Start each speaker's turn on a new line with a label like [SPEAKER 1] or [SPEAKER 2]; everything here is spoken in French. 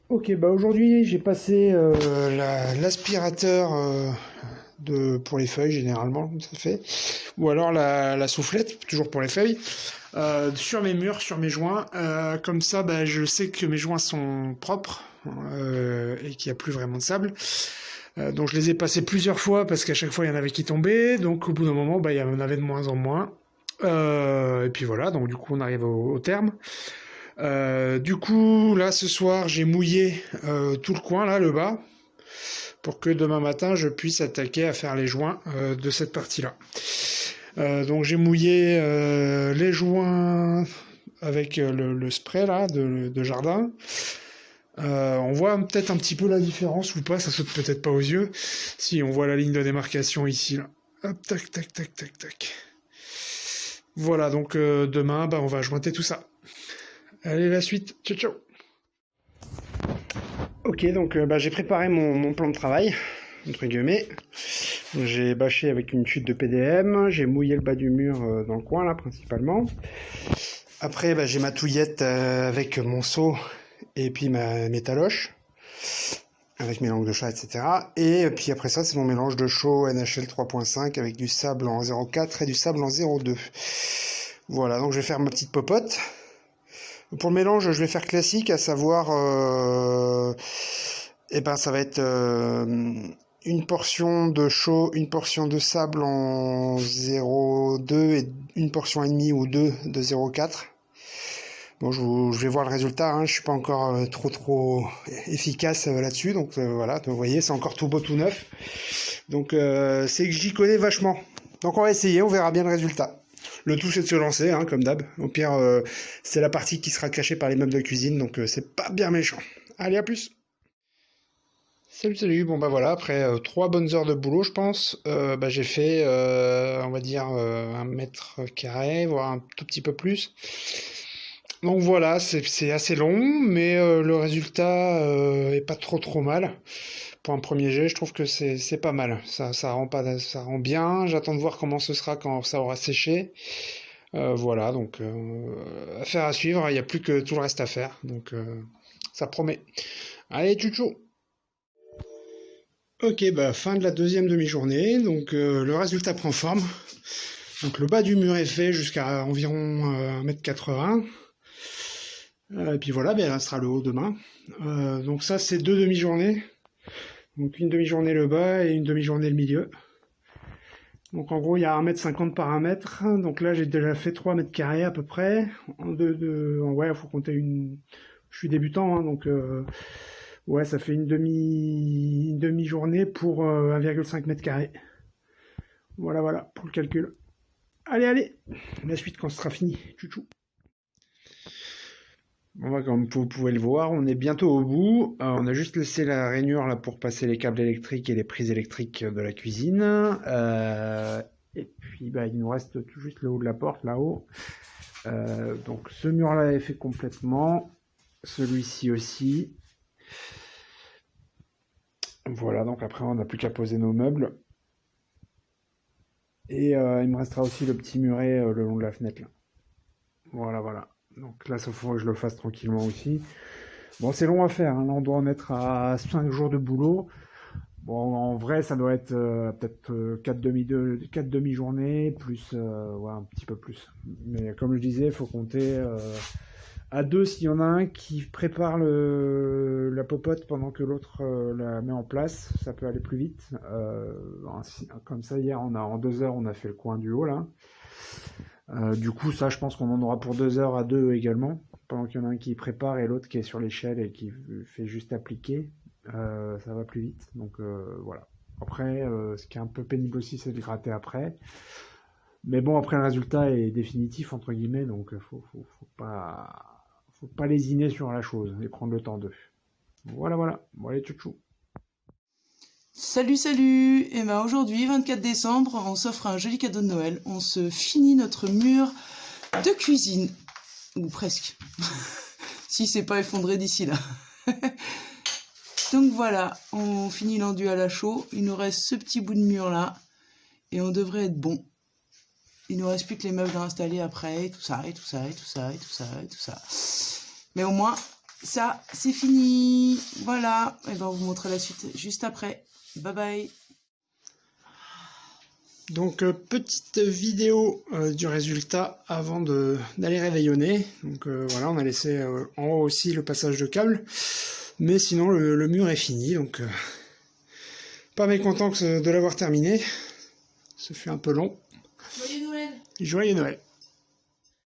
[SPEAKER 1] Ok, bah aujourd'hui j'ai passé l'aspirateur pour les feuilles généralement, comme ça fait, ou alors la soufflette, toujours pour les feuilles, sur mes murs, sur mes joints. Comme ça, bah, je sais que mes joints sont propres et qu'il n'y a plus vraiment de sable. Donc je les ai passés plusieurs fois parce qu'à chaque fois il y en avait qui tombaient. Donc au bout d'un moment, bah, il y en avait de moins en moins. Et puis voilà, donc du coup on arrive au terme. Du coup, là, ce soir, j'ai mouillé tout le coin, là, le bas, pour que demain matin, je puisse attaquer à faire les joints de cette partie-là. Donc, j'ai mouillé les joints avec le spray, là, de jardin. On voit peut-être un petit peu la différence ou pas, ça saute peut-être pas aux yeux. Si, on voit la ligne de démarcation ici, là. Hop, tac, tac, tac, tac, tac. Voilà, donc demain, bah, on va jointer tout ça. Allez, la suite. Ciao, ciao. Ok, donc bah, j'ai préparé mon plan de travail, entre guillemets. J'ai bâché avec une chute de PDM, j'ai mouillé le bas du mur dans le coin là principalement. Après bah, j'ai ma touillette avec mon seau et puis mes taloches, avec mes langues de chat, etc. Et puis après ça c'est mon mélange de chaux NHL 3.5 avec du sable en 0,4 et du sable en 0,2. Voilà, donc je vais faire ma petite popote. Pour le mélange, je vais faire classique, à savoir, ça va être une portion de chaux, une portion de sable en 0,2 et une portion et demie ou deux de 0,4. Bon, je vais voir le résultat, hein. Je suis pas encore trop efficace là-dessus, donc voilà, vous voyez, c'est encore tout beau, tout neuf. Donc c'est que j'y connais vachement. Donc on va essayer, on verra bien le résultat. Le tout c'est de se lancer, hein, comme d'hab. Au pire, c'est la partie qui sera cachée par les meubles de cuisine, donc c'est pas bien méchant. Allez, à plus. Salut, salut. Bon bah voilà, après 3 bonnes heures de boulot, je pense, bah, j'ai fait, on va dire, 1 mètre carré, voire un tout petit peu plus. Donc voilà, c'est assez long, mais le résultat est pas trop mal. Pour un premier jet, je trouve que c'est pas mal. Ça rend bien. J'attends de voir comment ce sera quand ça aura séché. Voilà, donc affaire à suivre. Il n'y a plus que tout le reste à faire. Donc ça promet. Allez, tchou. Ok, bah fin de la deuxième demi-journée. Donc le résultat prend forme. Donc le bas du mur est fait jusqu'à environ 1,80 m. Et puis voilà, ben, il restera le haut demain. Donc ça, c'est 2 demi-journées. Donc une demi-journée le bas et une demi-journée le milieu. Donc en gros, il y a 1,50 m par 1 m. Donc là, j'ai déjà fait 3 m² à peu près. Ouais, il faut compter une... Je suis débutant, hein, donc ouais, ça fait une demi-journée pour 1,5 m². Voilà, pour le calcul. Allez, la suite quand ce sera fini. Chouchou. Bon, bah, comme vous pouvez le voir, on est bientôt au bout. On a juste laissé la rainure là pour passer les câbles électriques et les prises électriques de la cuisine. Et puis bah, il nous reste tout juste le haut de la porte là-haut. Donc ce mur-là est fait complètement. Celui-ci aussi. Voilà, donc après on n'a plus qu'à poser nos meubles. Et il me restera aussi le petit muret le long de la fenêtre là. Voilà. Donc là, il faut que je le fasse tranquillement aussi. Bon, c'est long à faire, hein. Là, on doit en être à 5 jours de boulot. Bon, en vrai, ça doit être peut-être 4 demi-journées, plus ouais, un petit peu plus. Mais comme je disais, il faut compter à deux s'il y en a un qui prépare la popote pendant que l'autre la met en place. Ça peut aller plus vite. Comme ça, hier, en 2 heures, on a fait le coin du haut, là. Du coup, ça, je pense qu'on en aura pour 2 heures à deux également, pendant qu'il y en a un qui prépare et l'autre qui est sur l'échelle et qui fait juste appliquer. Ça va plus vite, donc voilà. Après, ce qui est un peu pénible aussi, c'est de gratter après. Mais bon, après, le résultat est définitif, entre guillemets, donc faut pas lésiner sur la chose et prendre le temps d'eux. Voilà. Bon, allez, tchou.
[SPEAKER 2] Salut! Et ben aujourd'hui, 24 décembre, on s'offre un joli cadeau de Noël. On se finit notre mur de cuisine. Ou presque. Si c'est pas effondré d'ici là. Donc voilà, on finit l'enduit à la chaux. Il nous reste ce petit bout de mur là. Et on devrait être bon. Il nous reste plus que les meubles à installer après. Et tout ça. Mais au moins, ça, c'est fini. Voilà. Et ben, on vous montre la suite juste après. Bye bye.
[SPEAKER 1] Donc petite vidéo du résultat avant d'aller réveillonner. Donc voilà, on a laissé en haut aussi le passage de câble. Mais sinon le mur est fini. Donc pas mécontent de l'avoir terminé. Ce fut un peu long.
[SPEAKER 2] Joyeux Noël.
[SPEAKER 1] Joyeux Noël.